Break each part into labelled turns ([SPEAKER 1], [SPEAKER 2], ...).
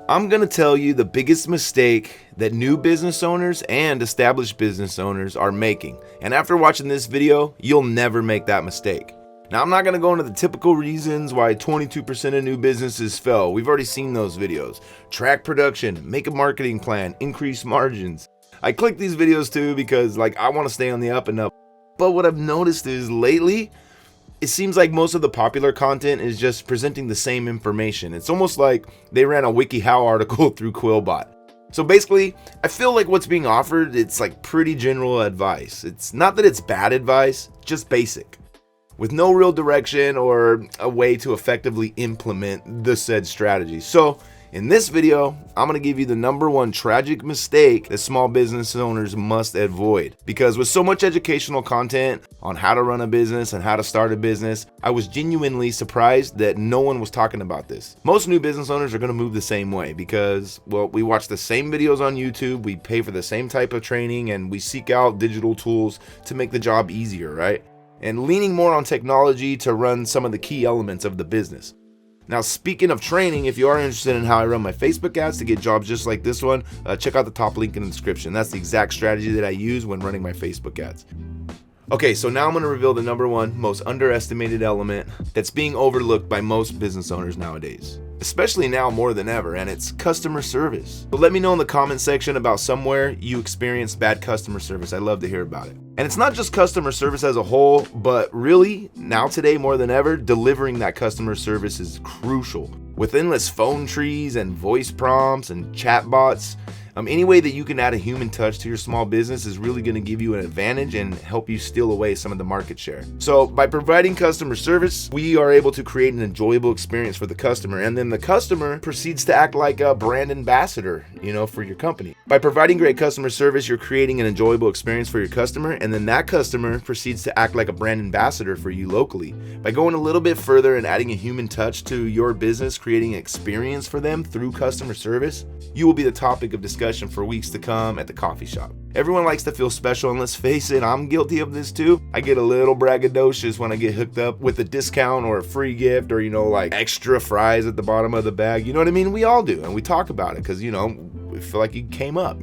[SPEAKER 1] I'm gonna tell you the biggest mistake that new business owners and established business owners are making. And after watching this video, you'll never make that mistake. Now, I'm not gonna go into the typical reasons why 22% of new businesses fail. We've already seen those videos. Track production, make a marketing plan, increase margins. I click these videos too because I wanna stay on the up and up. But what I've noticed is lately, it seems like most of the popular content is just presenting the same information. It's almost like they ran a WikiHow article through Quillbot. So basically, I feel like what's being offered, it's pretty general advice. It's not that it's bad advice, just basic, with no real direction or a way to effectively implement the said strategy. So in this video, I'm gonna give you the #1 tragic mistake that small business owners must avoid. Because with so much educational content on how to run a business and how to start a business, I was genuinely surprised that no one was talking about this. Most new business owners are gonna move the same way because, well, we watch the same videos on YouTube, we pay for the same type of training, and we seek out digital tools to make the job easier, right? And leaning more on technology to run some of the key elements of the business. Now, speaking of training, if you are interested in how I run my Facebook ads to get jobs just like this one, check out the top link in the description. That's the exact strategy that I use when running my Facebook ads. Okay, so now I'm going to reveal the #1 most underestimated element that's being overlooked by most business owners nowadays, especially now more than ever, and it's customer service. But let me know in the comment section about somewhere you experienced bad customer service. I'd love to hear about it. And it's not just customer service as a whole, but really, now today more than ever, delivering that customer service is crucial. With endless phone trees and voice prompts and chat bots, any way that you can add a human touch to your small business is really going to give you an advantage and help you steal away some of the market share. So by providing customer service, we are able to create an enjoyable experience for the customer, and then the customer proceeds to act like a brand ambassador, for your company. By providing great customer service, you're creating an enjoyable experience for your customer, and then that customer proceeds to act like a brand ambassador for you locally. By going a little bit further and adding a human touch to your business, creating an experience for them through customer service, you will be the topic of discussion for weeks to come at the coffee shop. Everyone likes to feel special, and let's face it, I'm guilty of this too. I get a little braggadocious when I get hooked up with a discount or a free gift or, extra fries at the bottom of the bag. You know what I mean? We all do, and we talk about it because, we feel like you came up,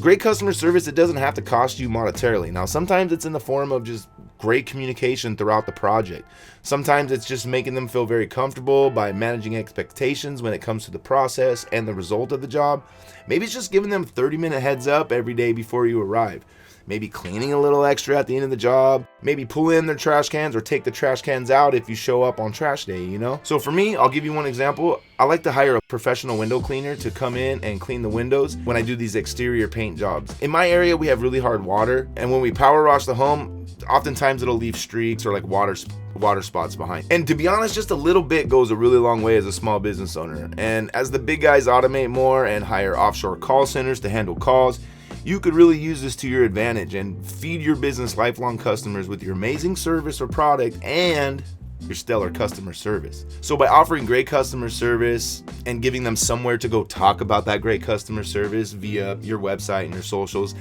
[SPEAKER 1] Great customer service, it doesn't have to cost you monetarily. Now, sometimes it's in the form of just great communication throughout the project. Sometimes it's just making them feel very comfortable by managing expectations when it comes to the process and the result of the job. Maybe it's just giving them a 30-minute heads up every day before you arrive. Maybe cleaning a little extra at the end of the job. Maybe pull in their trash cans or take the trash cans out if you show up on trash day, So for me, I'll give you one example. I like to hire a professional window cleaner to come in and clean the windows when I do these exterior paint jobs. In my area, we have really hard water, and when we power wash the home, oftentimes it'll leave streaks or water spots behind. And to be honest, just a little bit goes a really long way as a small business owner. And as the big guys automate more and hire offshore call centers to handle calls, you could really use this to your advantage and feed your business lifelong customers with your amazing service or product and your stellar customer service. So by offering great customer service and giving them somewhere to go talk about that great customer service via your website and your socials,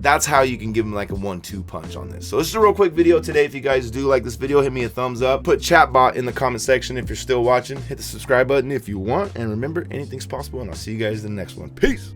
[SPEAKER 1] that's how you can give them like a 1-2 punch on this. So this is a real quick video today. If you guys do like this video, hit me a thumbs up. Put chatbot in the comment section if you're still watching. Hit the subscribe button if you want. And remember, anything's possible, and I'll see you guys in the next one. Peace.